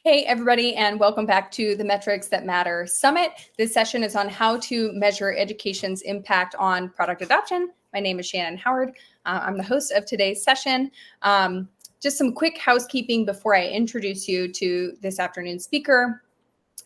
Hey, everybody, and welcome back to the Metrics That Matter Summit. This session is on how to measure education's impact on product adoption. My name is Shannon Howard. I'm the host of today's session. Just some quick housekeeping before I introduce you to this afternoon's speaker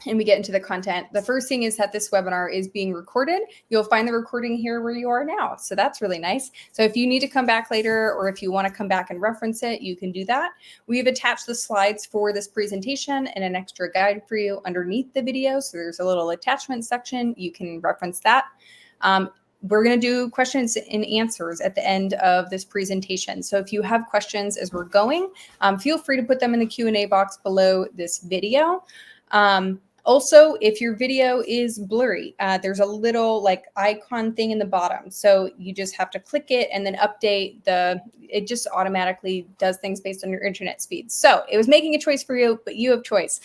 and we get into the content. The first thing is that this webinar is being recorded. You'll find the recording here where you are now. So that's really nice. So if you need to come back later, or if you want to come back and reference it, you can do that. We've attached the slides for this presentation and an extra guide for you underneath the video. So there's a little attachment section. You can reference that. We're going to do questions and answers at the end of this presentation. So if you have questions as we're going, feel free to put them in the Q&A box below this video. Also, if your video is blurry, there's a little icon thing in the bottom. So you just have to click it and then update it just automatically does things based on your internet speed. So it was making a choice for you, but you have choice.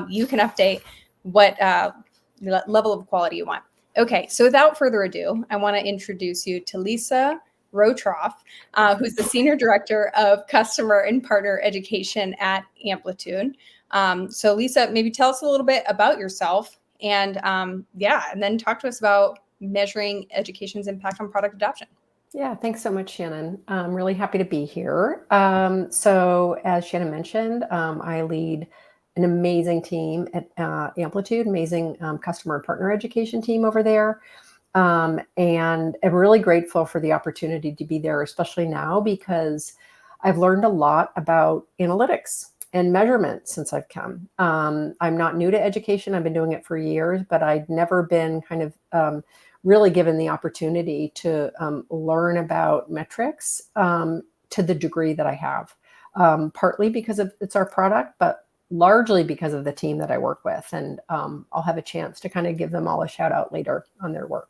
You can update what level of quality you want. Okay, so without further ado, I want to introduce you to Lisa Rothrauff, who's the Senior Director of Customer and Partner Education at Amplitude. So Lisa, maybe tell us a little bit about yourself and and then talk to us about measuring education's impact on product adoption. Yeah, thanks so much, Shannon. I'm really happy to be here. So as Shannon mentioned, I lead an amazing team at Amplitude, amazing customer and partner education team over there. And I'm really grateful for the opportunity to be there, especially now, because I've learned a lot about analytics and measurement since I've come. I'm not new to education. I've been doing it for years, but I'd never been kind of really given the opportunity to learn about metrics to the degree that I have, partly because it's our product, but largely because of the team that I work with. And I'll have a chance to kind of give them all a shout out later on their work.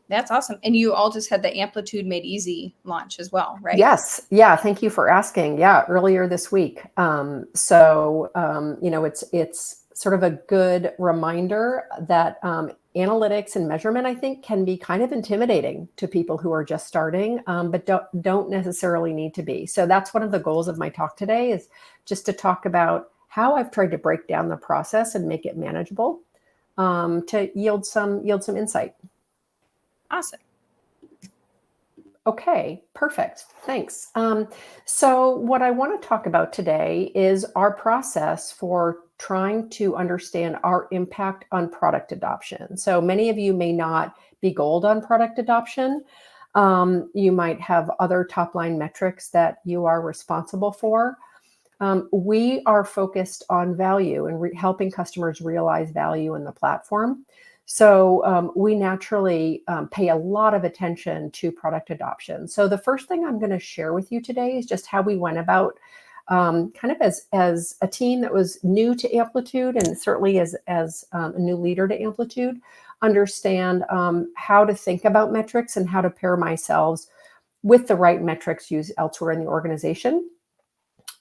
That's awesome. And you all just had the Amplitude Made Easy launch as well, right? Yes. Yeah. Thank you for asking. Yeah. Earlier this week. It's sort of a good reminder that analytics and measurement, I think, can be kind of intimidating to people who are just starting, but don't necessarily need to be. So that's one of the goals of my talk today, is just to talk about how I've tried to break down the process and make it manageable to yield some insight. Awesome. Okay, perfect. Thanks. So what I want to talk about today is our process for trying to understand our impact on product adoption. So many of you may not be gold on product adoption. You might have other top-line metrics that you are responsible for. We are focused on value and helping customers realize value in the platform. So we naturally pay a lot of attention to product adoption. So the first thing I'm going to share with you today is just how we went about kind of as a team that was new to Amplitude, and certainly as a new leader to Amplitude, understand how to think about metrics and how to pair myself with the right metrics used elsewhere in the organization.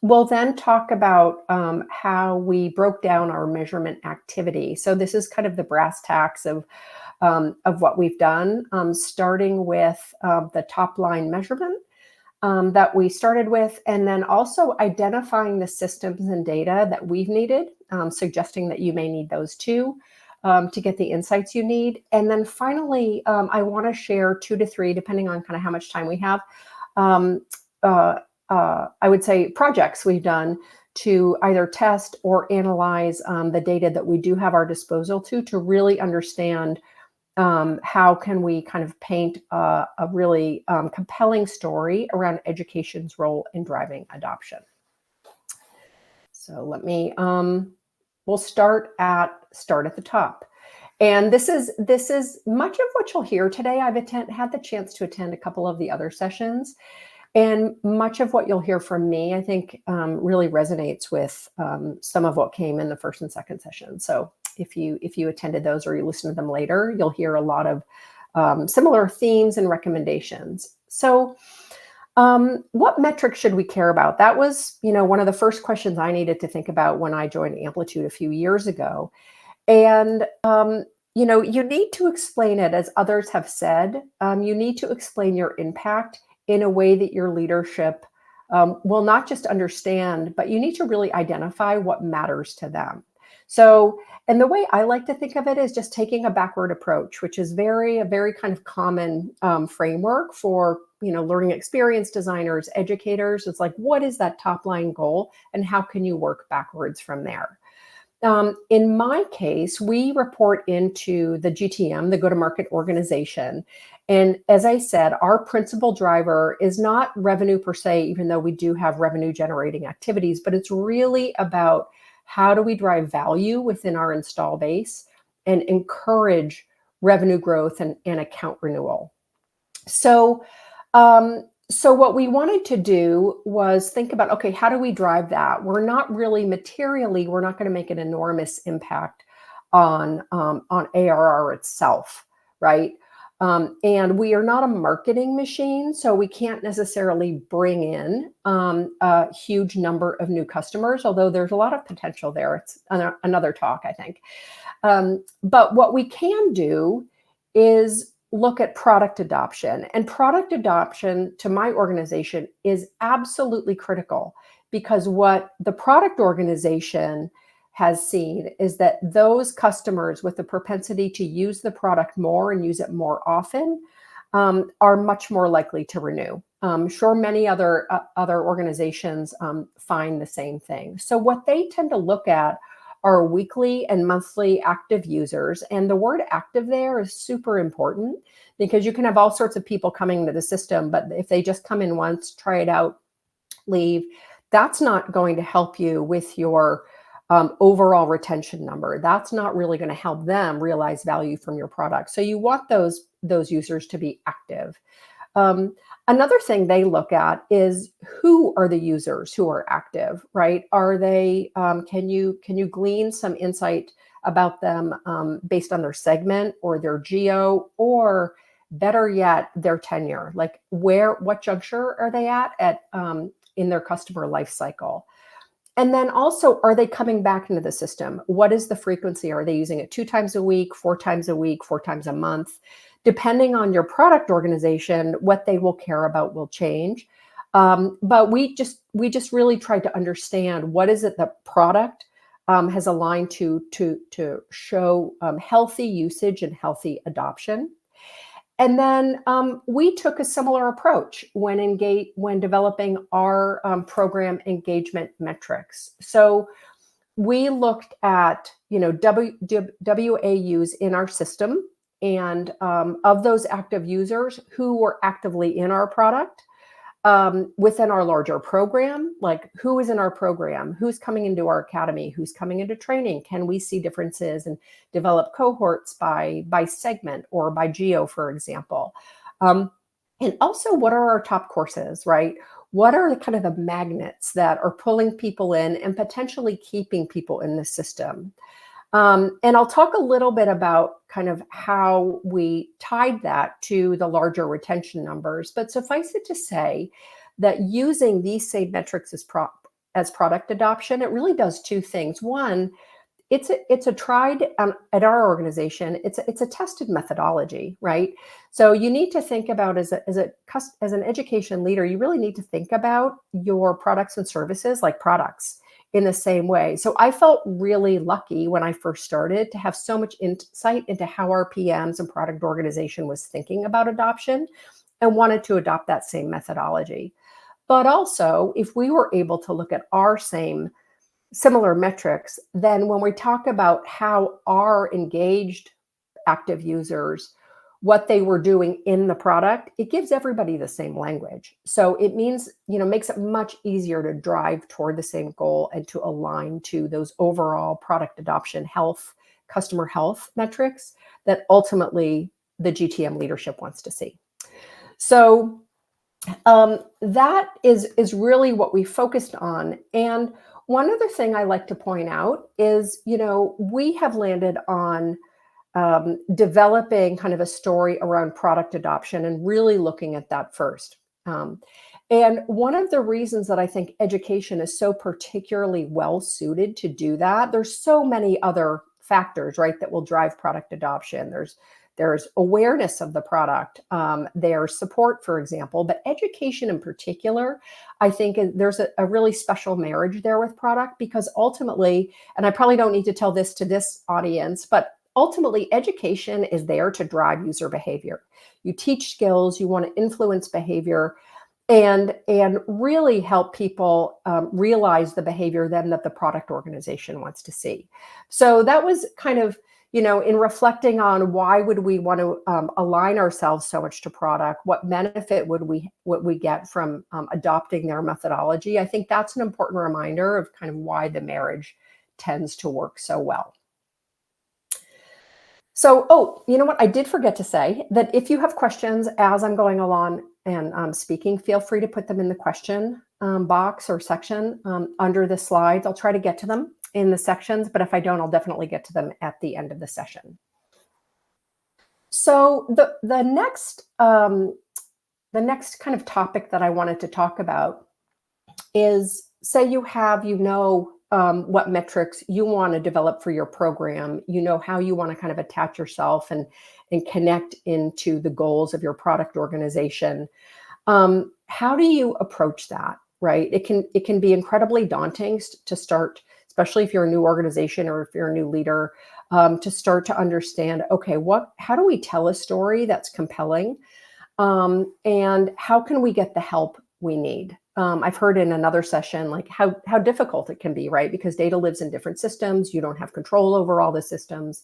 We'll then talk about how we broke down our measurement activity. So this is kind of the brass tacks of what we've done, starting with the top line measurement that we started with, and then also identifying the systems and data that we've needed, suggesting that you may need those too to get the insights you need. And then finally, I want to share 2 to 3, depending on kind of how much time we have, I would say projects we've done to either test or analyze the data that we do have our disposal to really understand how can we kind of paint a really compelling story around education's role in driving adoption. So let me, we'll start at the top. And this is much of what you'll hear today. I've had the chance to attend a couple of the other sessions. And much of what you'll hear from me, I think, really resonates with some of what came in the first and second session. So if you attended those or you listen to them later, you'll hear a lot of similar themes and recommendations. So what metrics should we care about? That was, one of the first questions I needed to think about when I joined Amplitude a few years ago. And you need to explain it, as others have said. You need to explain your impact in a way that your leadership will not just understand, but you need to really identify what matters to them. So, and the way I like to think of it is just taking a backward approach, which is a very kind of common framework for, learning experience designers, educators. It's like, what is that top line goal and how can you work backwards from there? In my case, we report into the GTM, the go-to-market organization. And as I said, our principal driver is not revenue per se, even though we do have revenue generating activities, but it's really about how do we drive value within our install base and encourage revenue growth and account renewal. So, so what we wanted to do was think about, okay, how do we drive that? We're not really materially, we're not going to make an enormous impact on ARR itself, right? And we are not a marketing machine, so we can't necessarily bring in a huge number of new customers, although there's a lot of potential there. It's another talk, I think. But what we can do is look at product adoption. And product adoption to my organization is absolutely critical, because what the product organization has seen is that those customers with the propensity to use the product more and use it more often are much more likely to renew. Sure, many other organizations find the same thing. So what they tend to look at are weekly and monthly active users. And the word active there is super important, because you can have all sorts of people coming into the system, but if they just come in once, try it out, leave, that's not going to help you with your overall retention number. That's not really going to help them realize value from your product. So you want those users to be active. Another thing they look at is, who are the users who are active, right? Are they, can you glean some insight about them based on their segment or their geo, or better yet, their tenure? Like what juncture are they at in their customer life cycle? And then also, are they coming back into the system? What is the frequency? Are they using it 2 times a week, 4 times a week, 4 times a month? Depending on your product organization, what they will care about will change. But we just really tried to understand, what is it that product has aligned to show healthy usage and healthy adoption. And then we took a similar approach when developing our program engagement metrics. So we looked at WAUs in our system, and of those active users who were actively in our product within our larger program, like who is in our program, who's coming into our academy, who's coming into training. Can we see differences and develop cohorts by segment or by geo, for example? And also, what are our top courses, right? What are the kind of the magnets that are pulling people in and potentially keeping people in the system? And I'll talk a little bit about kind of how we tied that to the larger retention numbers, but suffice it to say that using these same metrics as product adoption, it really does 2 things. One, it's a tried at our organization. It's a tested methodology, right? So you need to think about, as an education leader, you really need to think about your products and services like products in the same way. So I felt really lucky when I first started to have so much insight into how our PMs and product organization was thinking about adoption, and wanted to adopt that same methodology. But also, if we were able to look at our similar metrics, then when we talk about how our engaged active users, what they were doing in the product, it gives everybody the same language. So it means, makes it much easier to drive toward the same goal and to align to those overall product adoption health, customer health metrics that ultimately the GTM leadership wants to see. So that is really what we focused on. And one other thing I like to point out is, we have landed on developing kind of a story around product adoption and really looking at that first. And one of the reasons that I think education is so particularly well suited to do that, there's so many other factors, right, that will drive product adoption. there's awareness of the product, there's support, for example, but education in particular, I think there's a really special marriage there with product, because ultimately, and I probably don't need to tell this to this audience, but ultimately education is there to drive user behavior. You teach skills, you want to influence behavior, and really help people realize the behavior then that the product organization wants to see. So that was kind of, in reflecting on why would we want to align ourselves so much to product, what benefit would we get from adopting their methodology. I think that's an important reminder of kind of why the marriage tends to work so well. So, oh, you know what? I did forget to say that if you have questions as I'm going along and speaking, feel free to put them in the question box or section under the slides. I'll try to get to them in the sections, but if I don't, I'll definitely get to them at the end of the session. So the next kind of topic that I wanted to talk about is, say you have, what metrics you want to develop for your program, how you want to kind of attach yourself and connect into the goals of your product organization. How do you approach that, right? It can be incredibly daunting to start, especially if you're a new organization or if you're a new leader, to start to understand, okay, how do we tell a story that's compelling? And how can we get the help we need? I've heard in another session, like how difficult it can be, right? Because data lives in different systems. You don't have control over all the systems.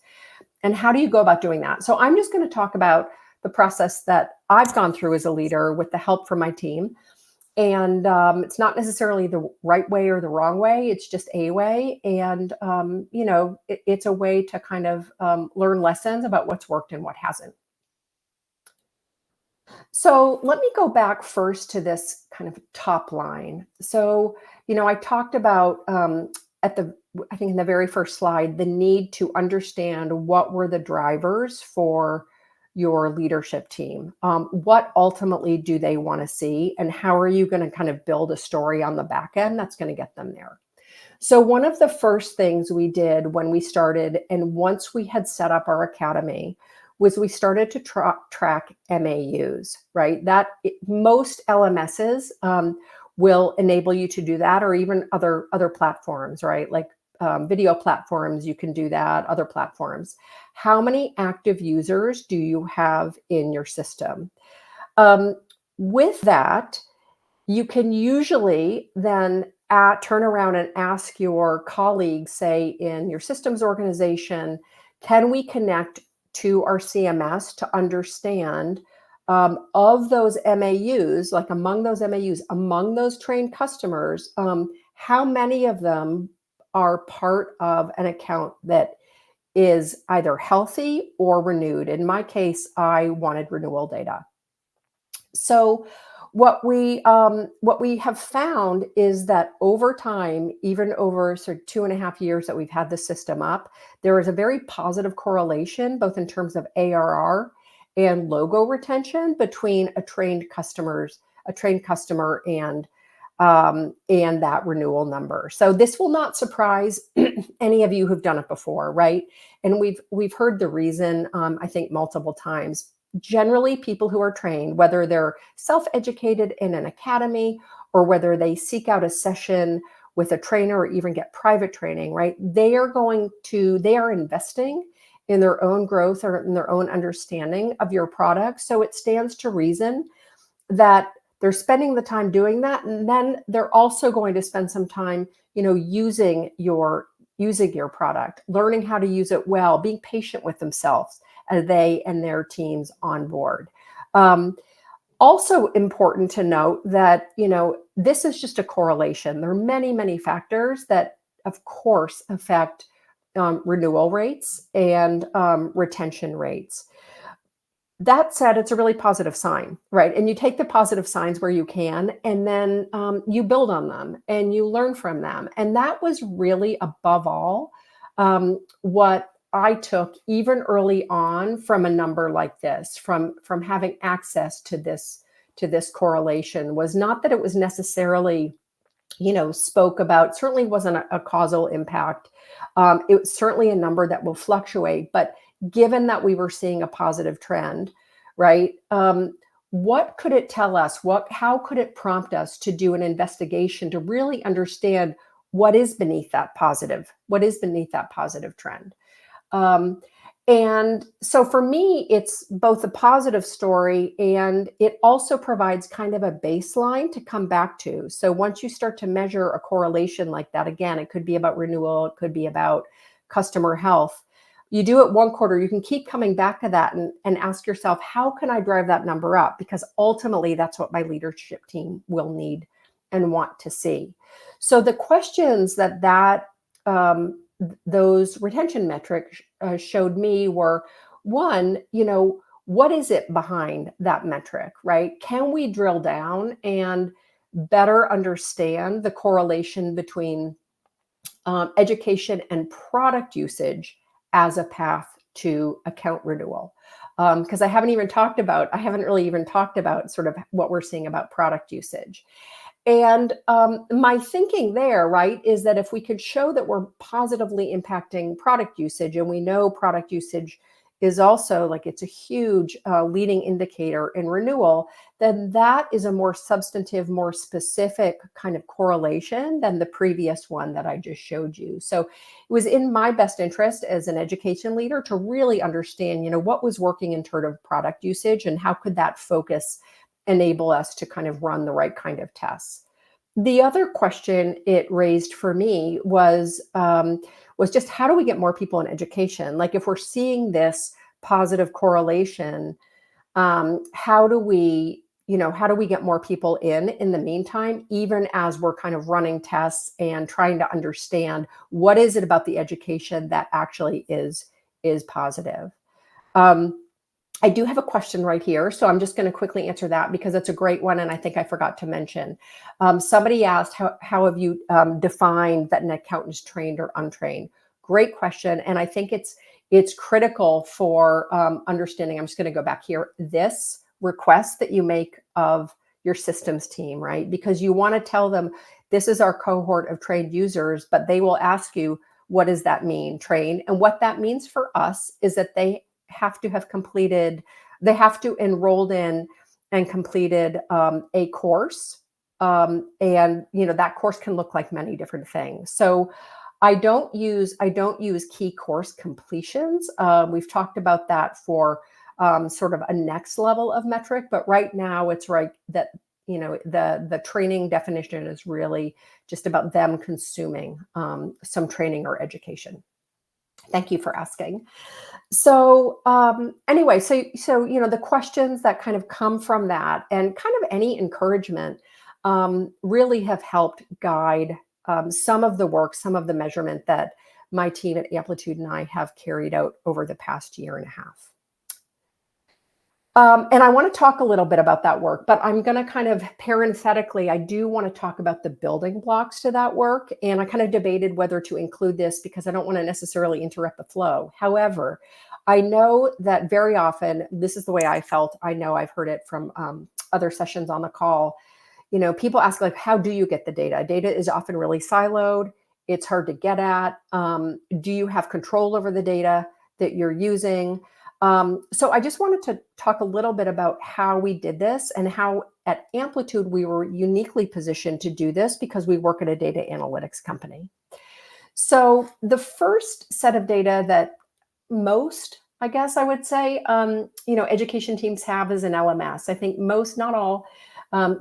And how do you go about doing that? So I'm just going to talk about the process that I've gone through as a leader with the help from my team. And it's not necessarily the right way or the wrong way. It's just a way. And, it's a way to kind of learn lessons about what's worked and what hasn't. So let me go back first to this kind of top line. So, I talked about I think in the very first slide, the need to understand what were the drivers for your leadership team. What ultimately do they want to see, and how are you going to kind of build a story on the back end that's going to get them there? So one of the first things we did when we started, and once we had set up our academy, was we started to track MAUs, right? Most LMSs will enable you to do that, or even other platforms, right? Like video platforms, you can do that, other platforms. How many active users do you have in your system? With that, you can usually then turn around and ask your colleagues, say in your systems organization, can we connect to our CMS to understand of those MAUs, like among those trained customers, how many of them are part of an account that is either healthy or renewed. In my case, I wanted renewal data. So what we have found is that over time, even over sort of 2.5 years that we've had the system up, there is a very positive correlation, both in terms of ARR and logo retention between a trained customer and that renewal number. So this will not surprise any of you who've done it before, right? And we've heard the reason, I think, multiple times. Generally, people who are trained, whether they're self-educated in an academy or whether they seek out a session with a trainer or even get private training, right? They are investing in their own growth or in their own understanding of your product. So it stands to reason that they're spending the time doing that, and then they're also going to spend some time, using your product, learning how to use it well, being patient with themselves as they and their teams on board. Also important to note that, this is just a correlation. There are many, many factors that, of course, affect renewal rates and retention rates. That said, it's a really positive sign, right? And you take the positive signs where you can, and then you build on them and you learn from them. And that was really, above all, what I took even early on from a number like this, from having access to this correlation, was not that it was necessarily, spoke about, certainly wasn't a causal impact. It was certainly a number that will fluctuate, but given that we were seeing a positive trend, right? What could it tell us? How could it prompt us to do an investigation to really understand what is beneath that positive? What is beneath that positive trend? Um, and so for me, it's both a positive story and it also provides kind of a baseline to come back to. So once you start to measure a correlation like that, again, it could be about renewal, it could be about customer health. You do it one quarter, you can keep coming back to that and ask yourself, how can I drive that number up? Because ultimately, that's what my leadership team will need and want to see. So the questions um, those retention metrics showed me were, one, what is it behind that metric, right? Can we drill down and better understand the correlation between education and product usage as a path to account renewal? Because I haven't really even talked about sort of what we're seeing about product usage. And my thinking there, right, is that if we could show that we're positively impacting product usage, and we know product usage is also like it's a huge leading indicator in renewal, then that is a more substantive, more specific kind of correlation than the previous one that I just showed you. So it was in my best interest as an education leader to really understand, what was working in terms of product usage and how could that focus enable us to kind of run the right kind of tests. The other question it raised for me was just how do we get more people in education? Like if we're seeing this positive correlation, how do we get more people in the meantime, even as we're kind of running tests and trying to understand what is it about the education that actually is positive? I do have a question right here, so I'm just going to quickly answer that because it's a great one, and I think I forgot to mention. Somebody asked, how have you defined that an accountant is trained or untrained? Great question, and I think it's critical for understanding. I'm just going to go back here. This request that you make of your systems team, right? Because you want to tell them, this is our cohort of trained users, but they will ask you, what does that mean, trained? And what that means for us is that they have to enrolled in and completed a course. And that course can look like many different things. So I don't use key course completions. We've talked about that for sort of a next level of metric, but right now it's right that the training definition is really just about them consuming some training or education. Thank you for asking. So anyway, so the questions that kind of come from that and kind of any encouragement really have helped guide some of the work, some of the measurement that my team at Amplitude and I have carried out over the past year and a half. And I want to talk a little bit about that work, but I'm going to kind of parenthetically, I do want to talk about the building blocks to that work. And I kind of debated whether to include this because I don't want to necessarily interrupt the flow. However, I know that very often, this is the way I felt. I know I've heard it from other sessions on the call. People ask, like, how do you get the data? Data is often really siloed. It's hard to get at. Do you have control over the data that you're using? So I just wanted to talk a little bit about how we did this and how at Amplitude we were uniquely positioned to do this because we work at a data analytics company. So the first set of data that most, I guess I would say, education teams have is an LMS. I think most, not all,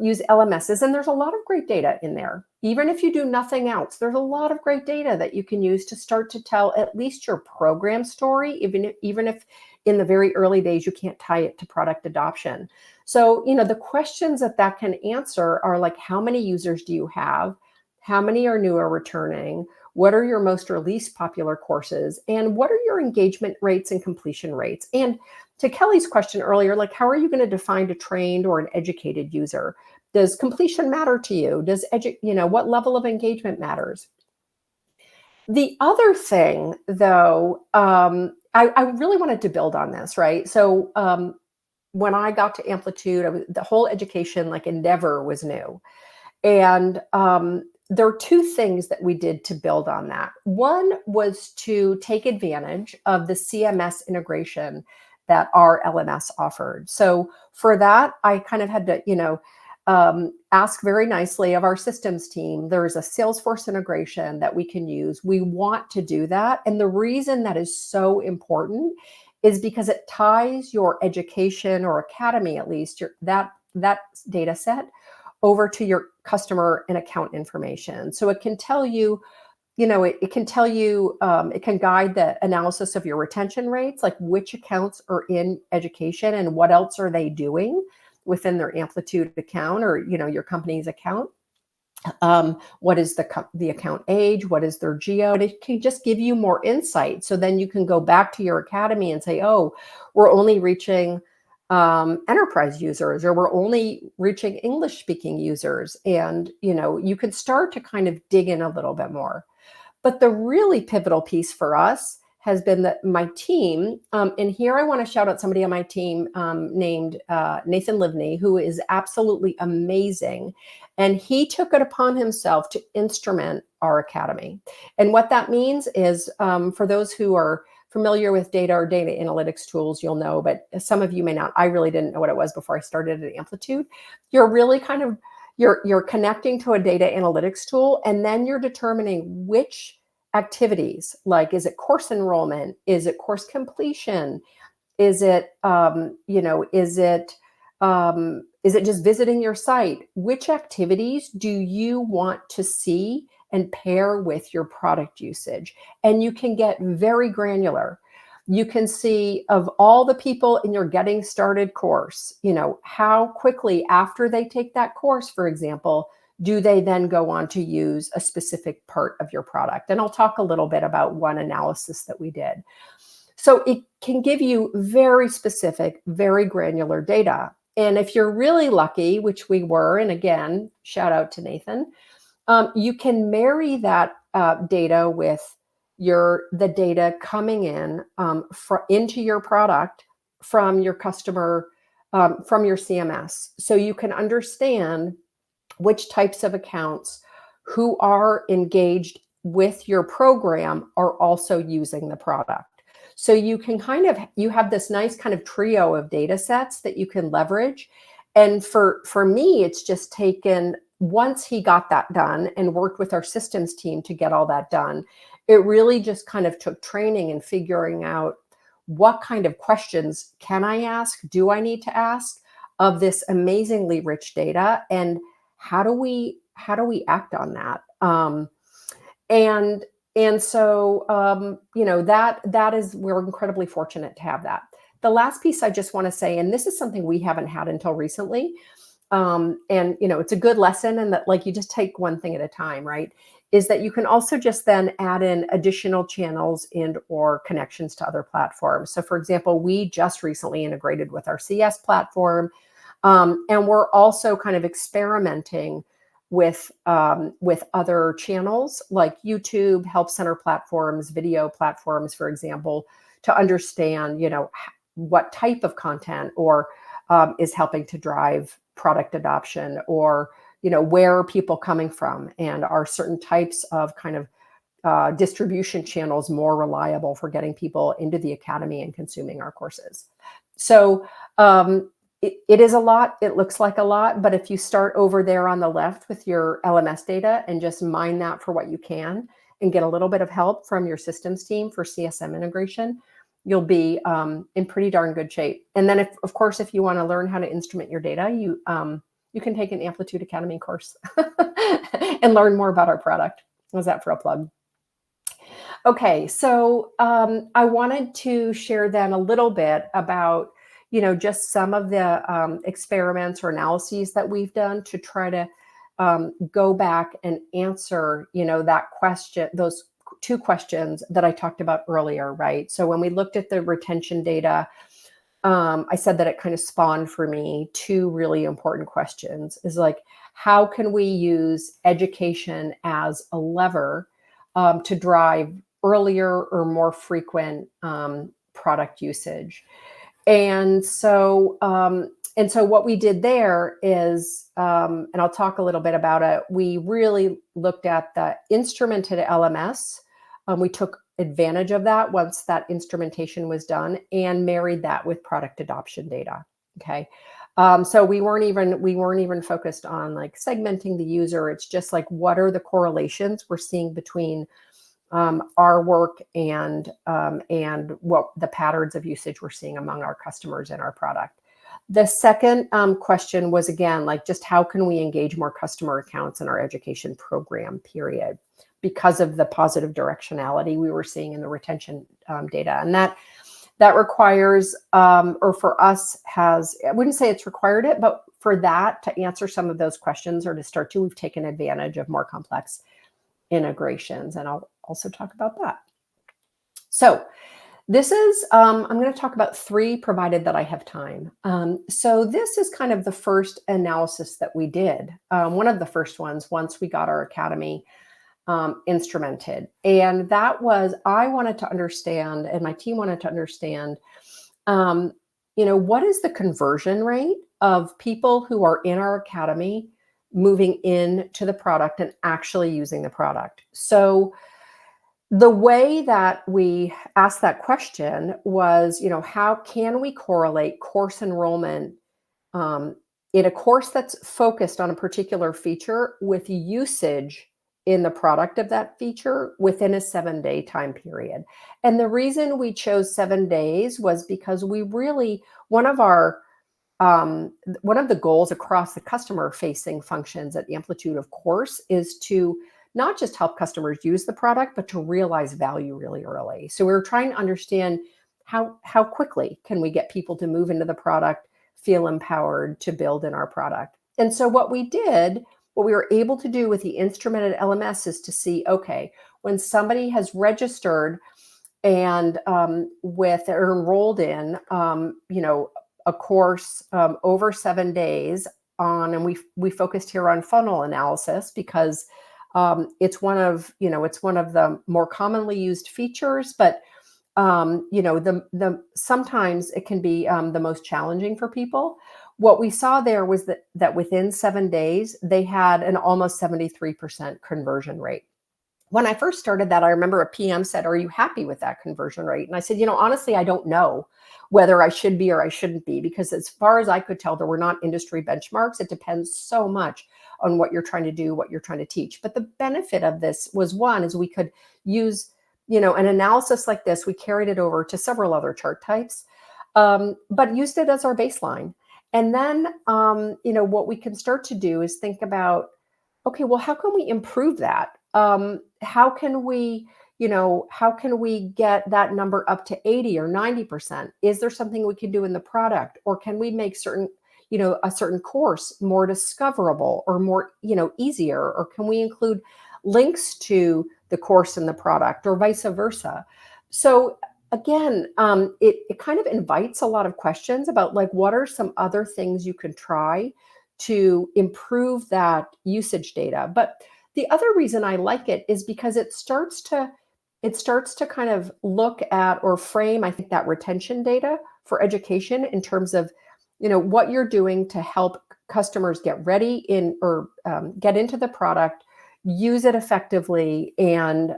use LMSs, and there's a lot of great data in there. Even if you do nothing else, there's a lot of great data that you can use to start to tell at least your program story, even if in the very early days you can't tie it to product adoption. So, the questions that can answer are like, how many users do you have? How many are new or returning? What are your most or least popular courses? And what are your engagement rates and completion rates? And to Kelly's question earlier, like, how are you going to define a trained or an educated user? Does completion matter to you? Does what level of engagement matters? The other thing, though, I really wanted to build on this, right? So when I got to Amplitude, the whole education endeavor was new. And there are two things that we did to build on that. One was to take advantage of the CMS integration that our LMS offered. So for that, I kind of had to, ask very nicely of our systems team. There's a Salesforce integration that we can use. We want to do that. And the reason that is so important is because it ties your education or academy, at least that data set, over to your customer and account information. So it can tell you, it can tell you, it can guide the analysis of your retention rates, like which accounts are in education and what else are they doing within their Amplitude account or, your company's account. What is the account age? What is their geo? And it can just give you more insight. So then you can go back to your academy and say, oh, we're only reaching enterprise users, or we're only reaching English speaking users. And, you can start to kind of dig in a little bit more. But the really pivotal piece for us has been that my team, and here I want to shout out somebody on my team named Nathan Livney, who is absolutely amazing. And he took it upon himself to instrument our academy. And what that means is, for those who are familiar with data or data analytics tools, you'll know, but some of you may not. I really didn't know what it was before I started at Amplitude. You're really kind of, you're connecting to a data analytics tool, and then you're determining which activities, like, is it course enrollment? Is it course completion? Is it, is it just visiting your site? Which activities do you want to see and pair with your product usage? And you can get very granular. You can see, of all the people in your getting started course, how quickly after they take that course, for example, do they then go on to use a specific part of your product? And I'll talk a little bit about one analysis that we did. So it can give you very specific, very granular data. And if you're really lucky, which we were, and again, shout out to Nathan, you can marry that data with the data coming in into your product from your customer, from your CMS. So you can understand which types of accounts who are engaged with your program are also using the product. So you can you have this nice kind of trio of data sets that you can leverage. And for me, it's just taken, once he got that done and worked with our systems team to get all that done, it really just kind of took training and figuring out what kind of questions can I ask, do I need to ask of this amazingly rich data, and how do we act on that? And so that is, we're incredibly fortunate to have that. The last piece I just want to say, and this is something we haven't had until recently, and it's a good lesson, and that, like, you just take one thing at a time, right? Is that you can also just then add in additional channels and or connections to other platforms. So for example, we just recently integrated with our CS platform. And we're also kind of experimenting with other channels like YouTube, Help Center platforms, video platforms, for example, to understand, what type of content or is helping to drive product adoption, or, where are people coming from, and are certain types of kind of distribution channels more reliable for getting people into the academy and consuming our courses. So it is a lot. It looks like a lot, but if you start over there on the left with your LMS data and just mine that for what you can and get a little bit of help from your systems team for CSM integration, you'll be in pretty darn good shape. And then, of course, if you want to learn how to instrument your data, you can take an Amplitude Academy course and learn more about our product. Was that for a plug? Okay, so I wanted to share then a little bit about just some of the experiments or analyses that we've done to try to go back and answer, that question, those two questions that I talked about earlier, right? So when we looked at the retention data, I said that it kind of spawned for me two really important questions. Is like, how can we use education as a lever to drive earlier or more frequent product usage? And so And so what we did there is, and I'll talk a little bit about it, we really looked at the instrumented LMS. We took advantage of that once that instrumentation was done and married that with product adoption data. Okay. So we weren't even focused on like segmenting the user. It's just like, what are the correlations we're seeing between our work and what the patterns of usage we're seeing among our customers and our product. The second question was, again, like, just how can we engage more customer accounts in our education program period, because of the positive directionality we were seeing in the retention data. And that requires, or for us has, I wouldn't say it's required it, but for that to answer some of those questions or to start to, we've taken advantage of more complex integrations. And I'll also talk about that. So this is, I'm going to talk about 3, provided that I have time. So this is kind of the first analysis that we did. One of the first ones, once we got our academy instrumented. And that was, I wanted to understand, and my team wanted to understand, what is the conversion rate of people who are in our academy moving into the product and actually using the product. So the way that we asked that question was, how can we correlate course enrollment in a course that's focused on a particular feature with usage in the product of that feature within a 7-day time period? And the reason we chose 7 days was because we really, one of the goals across the customer-facing functions at Amplitude, of course, is to not just help customers use the product, but to realize value really early. So we were trying to understand how quickly can we get people to move into the product, feel empowered to build in our product. And so what we were able to do with the instrumented LMS is to see, okay, when somebody has registered and with or enrolled in, a course over 7 days on, and we focused here on funnel analysis because it's one of the more commonly used features, but sometimes it can be the most challenging for people. What we saw there was that within 7 days, they had an almost 73% conversion rate. When I first started that, I remember a PM said, "Are you happy with that conversion rate?" And I said, honestly, I don't know whether I should be or I shouldn't be, because as far as I could tell, there were not industry benchmarks. It depends so much on what you're trying to do, what you're trying to teach. But the benefit of this was, one, is we could use, an analysis like this. We carried it over to several other chart types, but used it as our baseline. And then, what we can start to do is think about, okay, well, how can we improve that? How can we get that number up to 80 or 90%? Is there something we can do in the product, or can we make a certain course more discoverable or more, easier? Or can we include links to the course in the product, or vice versa? So again, it kind of invites a lot of questions about, like, what are some other things you can try to improve that usage data? But the other reason I like it is because it starts to kind of look at or frame, I think, that retention data for education in terms of, what you're doing to help customers get ready in or get into the product, use it effectively, and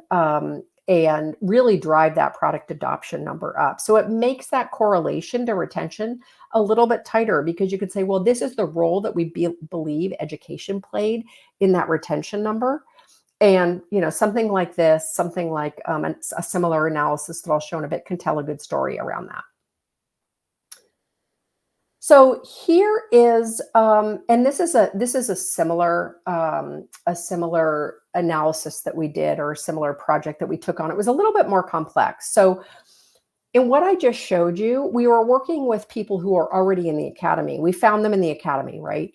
really drive that product adoption number up. So it makes that correlation to retention a little bit tighter, because you could say, well, this is the role that we believe education played in that retention number. And, something like this, something like a similar analysis that I'll show in a bit, can tell a good story around that. So here is, and this is a similar analysis that we did, or a similar project that we took on. It was a little bit more complex. So in what I just showed you, we were working with people who are already in the academy. We found them in the academy, right?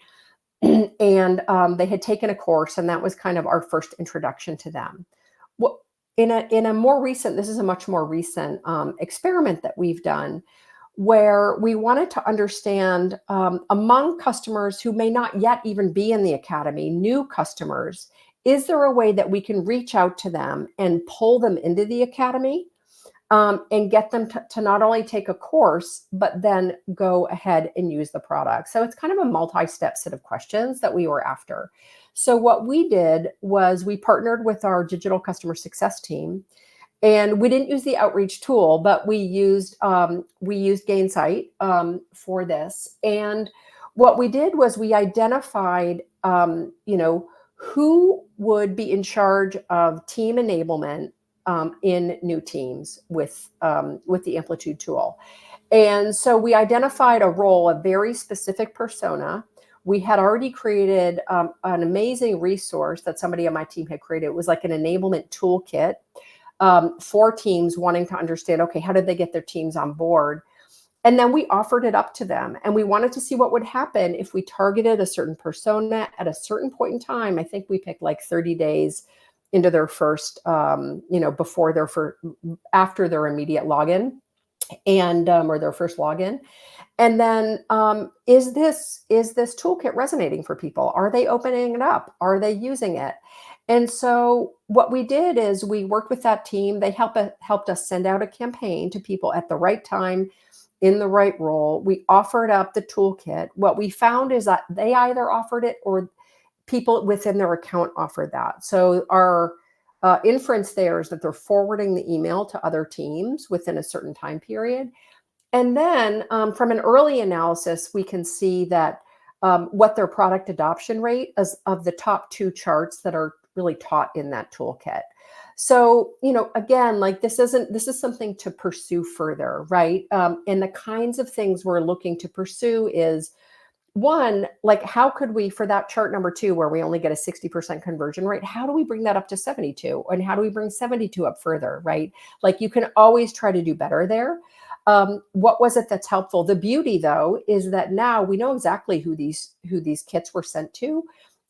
And they had taken a course, and that was kind of our first introduction to them. Well, in a more recent, this is a much more recent experiment that we've done, where we wanted to understand among customers who may not yet even be in the academy, new customers, is there a way that we can reach out to them and pull them into the academy and get them to not only take a course, but then go ahead and use the product. So it's kind of a multi-step set of questions that we were after. So what we did was we partnered with our digital customer success team, and we didn't use the outreach tool, but we used Gainsight for this. And what we did was we identified, who would be in charge of team enablement in new teams with the Amplitude tool. And so we identified a role, a very specific persona. We had already created an amazing resource that somebody on my team had created. It was like an enablement toolkit for teams wanting to understand, okay, how did they get their teams on board? And then we offered it up to them, and we wanted to see what would happen if we targeted a certain persona at a certain point in time. I think we picked like 30 days into their first, before their after their immediate login, and or their first login. And then, is this toolkit resonating for people? Are they opening it up? Are they using it? And so what we did is we worked with that team. They helped us send out a campaign to people at the right time, in the right role. We offered up the toolkit. What we found is that they either offered it or people within their account offered that. So our inference there is that they're forwarding the email to other teams within a certain time period. And then from an early analysis, we can see that what their product adoption rate is of the top 2 charts that are really taught in that toolkit. So, again, like this is something to pursue further, right? And the kinds of things we're looking to pursue is, one, like how could we, for that chart number 2, where we only get a 60% conversion rate, how do we bring that up to 72? And how do we bring 72 up further, right? Like you can always try to do better there. What was it that's helpful? The beauty, though, is that now we know exactly who these kits were sent to,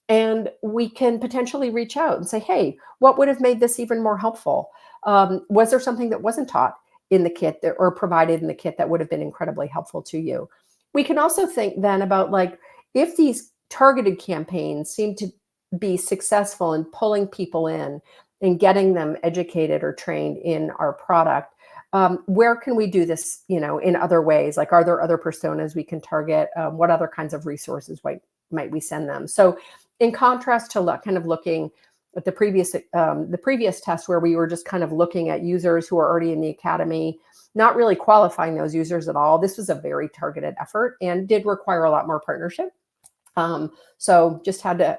and we can potentially reach out and say, hey, what would have made this even more helpful? Was there something that wasn't taught in the kit or provided in the kit that would have been incredibly helpful to you? We can also think then about, like, if these targeted campaigns seem to be successful in pulling people in and getting them educated or trained in our product, where can we do this, in other ways? Like, are there other personas we can target? What other kinds of resources might we send them? So in contrast to kind of looking at the previous test, where we were just kind of looking at users who are already in the academy, not really qualifying those users at all, this was a very targeted effort and did require a lot more partnership. So just had to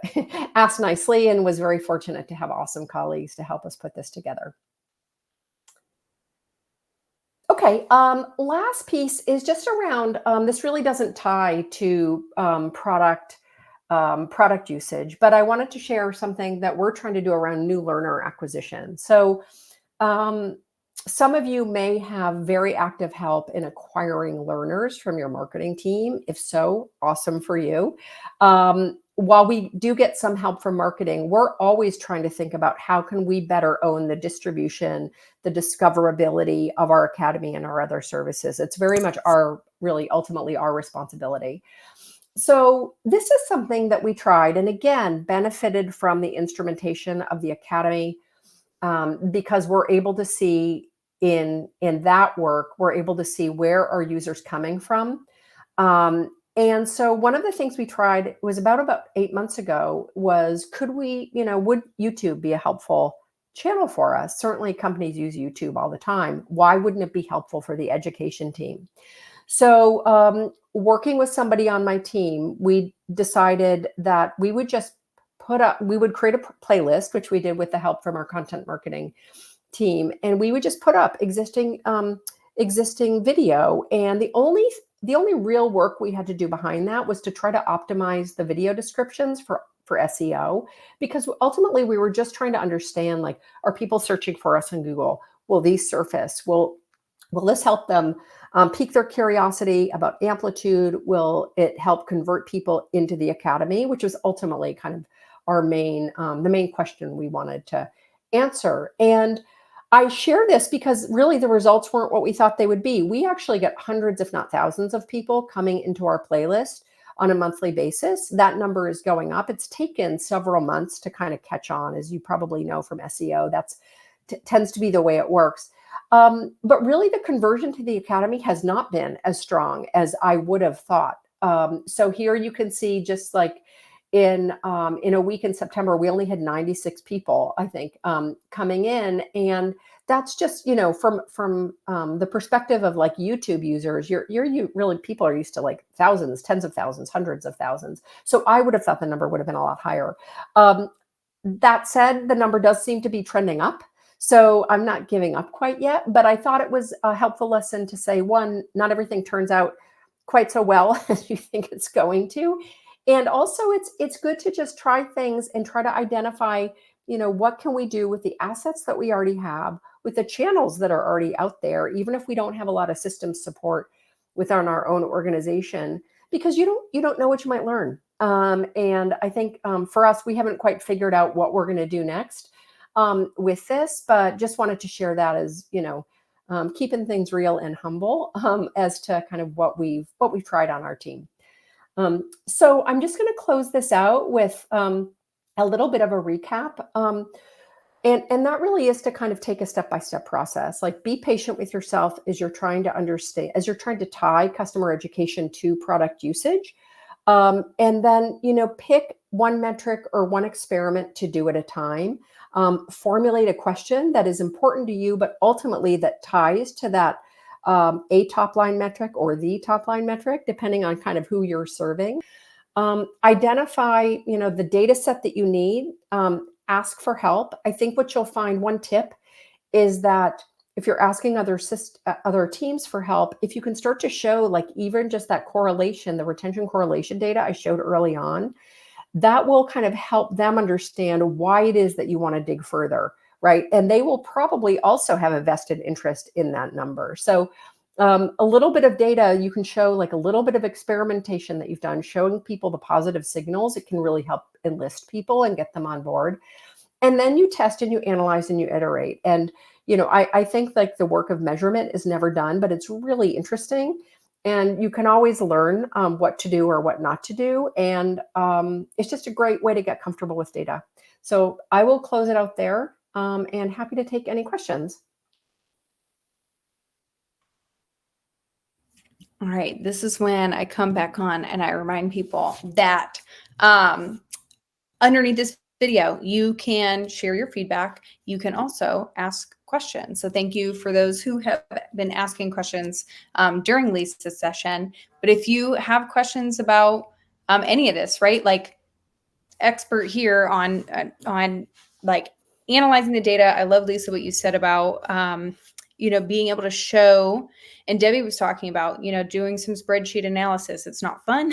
ask nicely, and was very fortunate to have awesome colleagues to help us put this together. Okay, last piece is just around, this really doesn't tie to product usage, but I wanted to share something that we're trying to do around new learner acquisition. So some of you may have very active help in acquiring learners from your marketing team. If so, awesome for you. While we do get some help from marketing, we're always trying to think about how can we better own the distribution, the discoverability of our academy and our other services. It's very much ultimately our responsibility. So this is something that we tried, and again, benefited from the instrumentation of the academy, because we're able to see in that work, we're able to see where our users coming from. And so one of the things we tried was about 8 months ago was, would YouTube be a helpful channel for us? Certainly companies use YouTube all the time. Why wouldn't it be helpful for the education team? So working with somebody on my team, we decided that we would just we would create a playlist, which we did with the help from our content marketing team. And we would just put up existing video. And the only real work we had to do behind that was to try to optimize the video descriptions for SEO, because ultimately we were just trying to understand, like, are people searching for us on Google? Will these surface? Will this help them pique their curiosity about Amplitude? Will it help convert people into the academy, which was ultimately kind of our the main question we wanted to answer. And I share this because really the results weren't what we thought they would be. We actually get hundreds, if not thousands, of people coming into our playlist on a monthly basis. That number is going up. It's taken several months to kind of catch on, as you probably know from SEO. That's tends to be the way it works. But really, the conversion to the academy has not been as strong as I would have thought. So here you can see, just like in a week in September, we only had 96 people, I think, coming in, and that's just, from the perspective of like YouTube users, you really, people are used to like thousands, tens of thousands, hundreds of thousands. So I would have thought the number would have been a lot higher. That said, the number does seem to be trending up. So I'm not giving up quite yet, but I thought it was a helpful lesson to say, one, not everything turns out quite so well as you think it's going to. And also it's good to just try things and try to identify, what can we do with the assets that we already have, with the channels that are already out there, even if we don't have a lot of systems support within our own organization, because you don't know what you might learn. And I think for us, we haven't quite figured out what we're going to do next with this, but just wanted to share that as, keeping things real and humble as to kind of what we've tried on our team. So I'm just going to close this out with a little bit of a recap. And that really is to kind of take a step-by-step process. Like, be patient with yourself as you're trying to understand, as you're trying to tie customer education to product usage. And then, pick one metric or one experiment to do at a time. Formulate a question that is important to you, but ultimately that ties to that a top line metric or the top line metric, depending on kind of who you're serving. Identify, the data set that you need. Ask for help. I think what you'll find, one tip is that if you're asking other teams for help, if you can start to show like even just that correlation, the retention correlation data I showed early on, that will kind of help them understand why it is that you want to dig further, right? And they will probably also have a vested interest in that number. So a little bit of data, you can show like a little bit of experimentation that you've done, showing people the positive signals. It can really help enlist people and get them on board. And then you test and you analyze and you iterate. And, I think like the work of measurement is never done, but it's really interesting. And you can always learn what to do or what not to do. And it's just a great way to get comfortable with data. So I will close it out there and happy to take any questions. All right, this is when I come back on and I remind people that underneath this video, you can share your feedback. You can also ask questions. So thank you for those who have been asking questions during Lisa's session. But if you have questions about any of this, right? Like, expert here on like analyzing the data. I love, Lisa, what you said about being able to show, and Debbie was talking about, doing some spreadsheet analysis. It's not fun.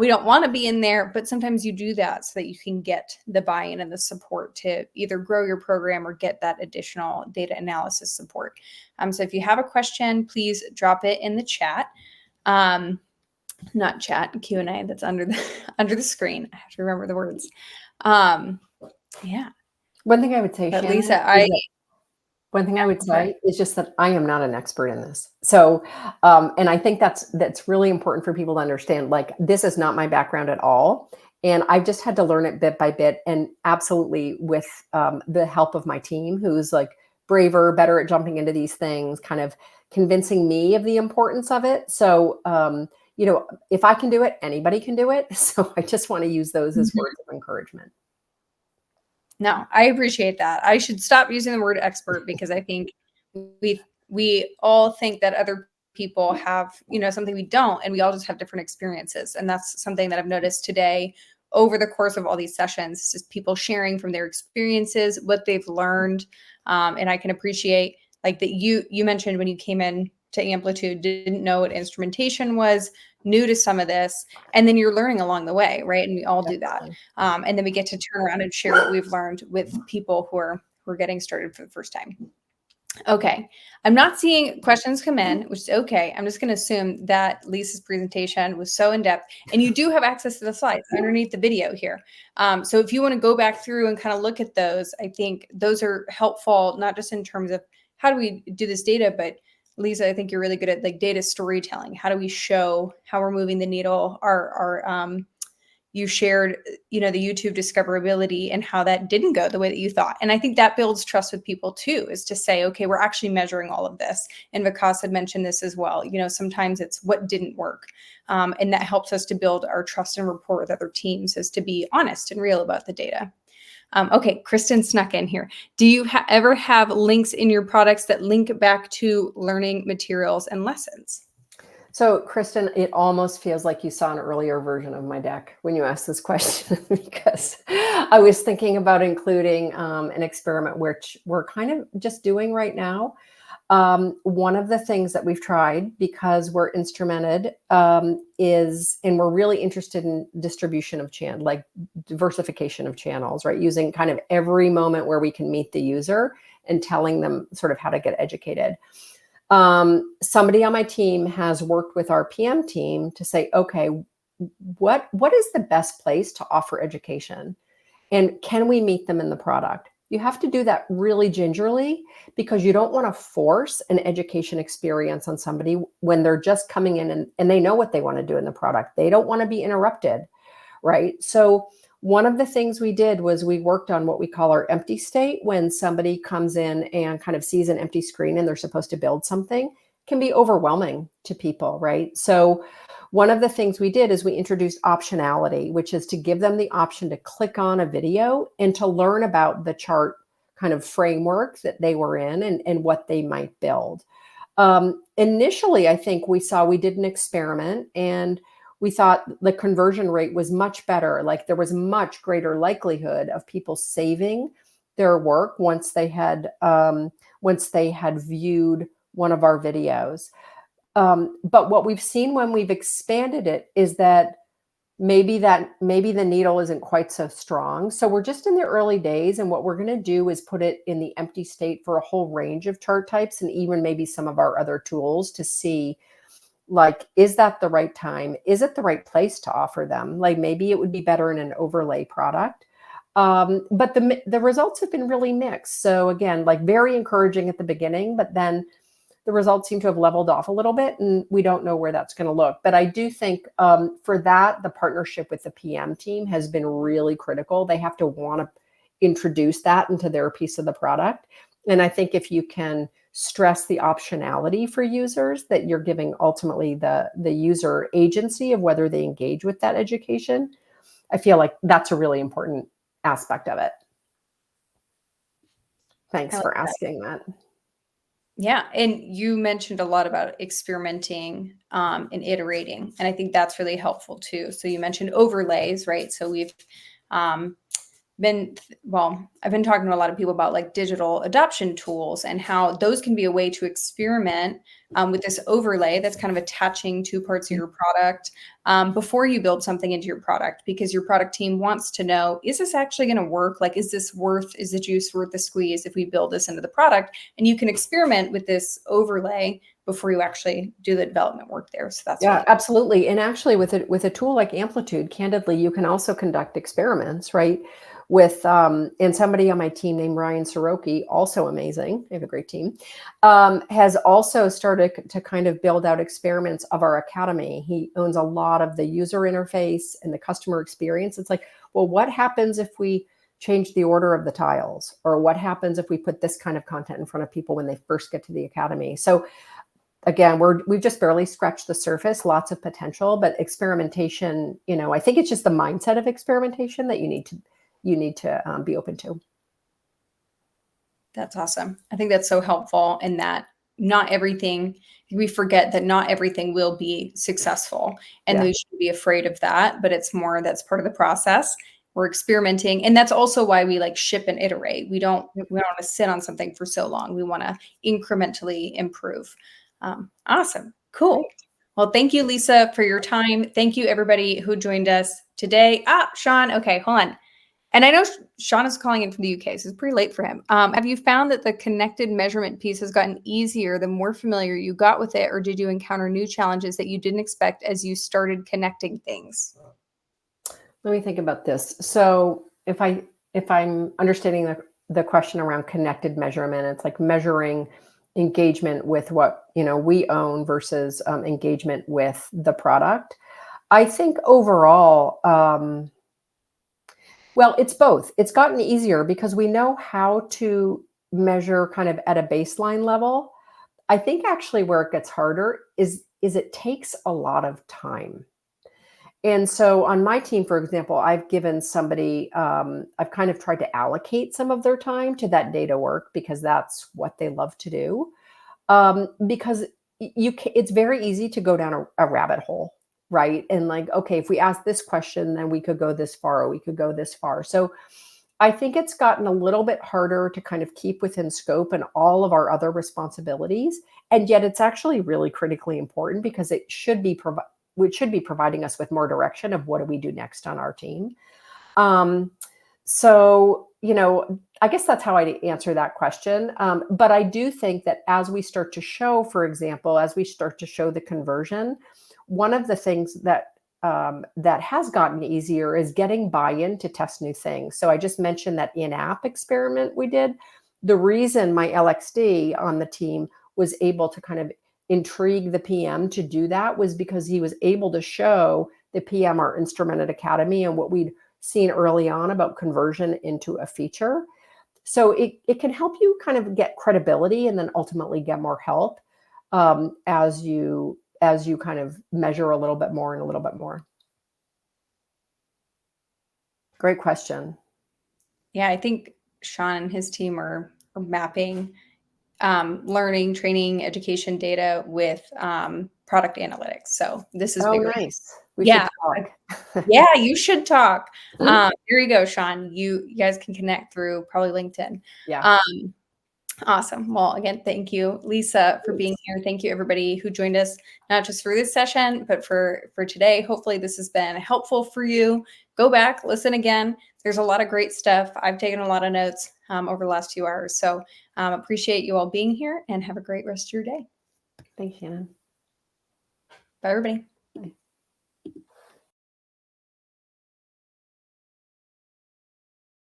We don't want to be in there, but sometimes you do that so that you can get the buy-in and the support to either grow your program or get that additional data analysis support. So if you have a question, please drop it in the chat. Not chat, Q&A that's under the screen. I have to remember the words. Yeah. One thing I would say, But Shannon, Lisa, one thing I would say is just that I am not an expert in this. So, and I think that's really important for people to understand. Like, this is not my background at all. And I've just had to learn it bit by bit, and absolutely with the help of my team, who's like braver, better at jumping into these things, kind of convincing me of the importance of it. So, if I can do it, anybody can do it. So I just want to use those as words of encouragement. No, I appreciate that. I should stop using the word expert, because I think we all think that other people have, something we don't, and we all just have different experiences. And that's something that I've noticed today over the course of all these sessions. It's just people sharing from their experiences, what they've learned. And I can appreciate, like, that you mentioned when you came in to Amplitude, didn't know what instrumentation was, new to some of this, and then you're learning along the way, right? And we all do that. And then we get to turn around and share what we've learned with people who are getting started for the first time. Okay, I'm not seeing questions come in, which is okay. I'm just going to assume that Lisa's presentation was so in-depth, and you do have access to the slides underneath the video here. So if you want to go back through and kind of look at those, I think those are helpful, not just in terms of how do we do this data, but Lisa, I think you're really good at like data storytelling. How do we show how we're moving the needle, our you shared, the YouTube discoverability and how that didn't go the way that you thought. And I think that builds trust with people too, is to say, okay, we're actually measuring all of this. And Vikas had mentioned this as well. Sometimes it's what didn't work. And that helps us to build our trust and rapport with other teams, is to be honest and real about the data. Okay, Kristen snuck in here. Do you ever have links in your products that link back to learning materials and lessons? So, Kristen, it almost feels like you saw an earlier version of my deck when you asked this question, because I was thinking about including an experiment which we're kind of just doing right now. One of the things that we've tried, because we're instrumented, is, and we're really interested in distribution of channel, like diversification of channels, right? Using kind of every moment where we can meet the user and telling them sort of how to get educated. Somebody on my team has worked with our PM team to say, okay, what is the best place to offer education? And can we meet them in the product? You have to do that really gingerly, because you don't want to force an education experience on somebody when they're just coming in and they know what they want to do in the product. They don't want to be interrupted, right? So one of the things we did was we worked on what we call our empty state. When somebody comes in and kind of sees an empty screen and they're supposed to build something, it can be overwhelming to people, right? So one of the things we did is we introduced optionality, which is to give them the option to click on a video and to learn about the chart kind of framework that they were in and what they might build. Initially, I think we did an experiment, and we thought the conversion rate was much better. Like, there was much greater likelihood of people saving their work once they had viewed one of our videos. But what we've seen when we've expanded it is that maybe the needle isn't quite so strong. So we're just in the early days, and what we're going to do is put it in the empty state for a whole range of chart types, and even maybe some of our other tools, to see, like, is that the right time? Is it the right place to offer them? Like, maybe it would be better in an overlay product. But the results have been really mixed. So again, like, very encouraging at the beginning, but then the results seem to have leveled off a little bit, and we don't know where that's going to look. But I do think for that, the partnership with the PM team has been really critical. They have to want to introduce that into their piece of the product. And I think if you can stress the optionality for users, that you're giving ultimately the user agency of whether they engage with that education, I feel like that's a really important aspect of it. Thanks for asking that. Yeah. And you mentioned a lot about experimenting and iterating. And I think that's really helpful too. So you mentioned overlays, right? So we've I've been talking to a lot of people about like digital adoption tools and how those can be a way to experiment with this overlay that's kind of attaching two parts of your product before you build something into your product, because your product team wants to know, is this actually going to work? Like, is the juice worth the squeeze if we build this into the product? And you can experiment with this overlay before you actually do the development work there. So that's Yeah, absolutely. And actually, with a tool like Amplitude, candidly, you can also conduct experiments, right? With and somebody on my team named Ryan Soroki, also amazing, I have a great team, has also started to kind of build out experiments of our academy. He owns a lot of the user interface and the customer experience. It's like, well, what happens if we change the order of the tiles? Or what happens if we put this kind of content in front of people when they first get to the academy? So again, we've just barely scratched the surface, lots of potential, but experimentation, I think it's just the mindset of experimentation that you need to be open to. That's awesome. I think that's so helpful in that we forget that not everything will be successful, and we shouldn't be afraid of that, but it's more, that's part of the process. We're experimenting. And that's also why we like ship and iterate. We don't want to sit on something for so long. We want to incrementally improve. Awesome. Cool. Well, thank you, Lisa, for your time. Thank you, everybody who joined us today. Sean. Okay, hold on. And I know Sean is calling in from the UK, so it's pretty late for him. Have you found that the connected measurement piece has gotten easier the more familiar you got with it, or did you encounter new challenges that you didn't expect as you started connecting things? Let me think about this. So if I'm understanding the question around connected measurement, it's like measuring engagement with what we own versus engagement with the product. I think overall, well, it's both. It's gotten easier because we know how to measure kind of at a baseline level. I think actually where it gets harder is it takes a lot of time. And so on my team, for example, I've given somebody, I've kind of tried to allocate some of their time to that data work because that's what they love to do. Because it's very easy to go down a rabbit hole, right? And like, okay, if we ask this question, then we could go this far, or we could go this far. So I think it's gotten a little bit harder to kind of keep within scope and all of our other responsibilities. And yet it's actually really critically important because it should be providing us with more direction of what do we do next on our team. Um, so, I guess that's how I answer that question. But I do think that as we start to show, for example, as we start to show the conversion, one of the things that has gotten easier is getting buy-in to test new things. So I just mentioned that in-app experiment we did. The reason my LXD on the team was able to kind of intrigue the PM to do that was because he was able to show the PM our Instrumented Academy and what we'd seen early on about conversion into a feature. So it can help you kind of get credibility and then ultimately get more help as you kind of measure a little bit more and a little bit more. Great question. Yeah, I think Sean and his team are mapping learning, training, education data with product analytics. So this is Oh, bigger. nice. We should Yeah. talk. Yeah, you should talk. Here you go, Sean. You guys can connect through probably LinkedIn. Yeah. Awesome. Well, again, thank you, Lisa, for being here. Thank you, everybody who joined us, not just for this session, but for today. Hopefully, this has been helpful for you. Go back, listen again. There's a lot of great stuff. I've taken a lot of notes over the last 2 hours. So appreciate you all being here and have a great rest of your day. Thanks, Shannon. Bye, everybody.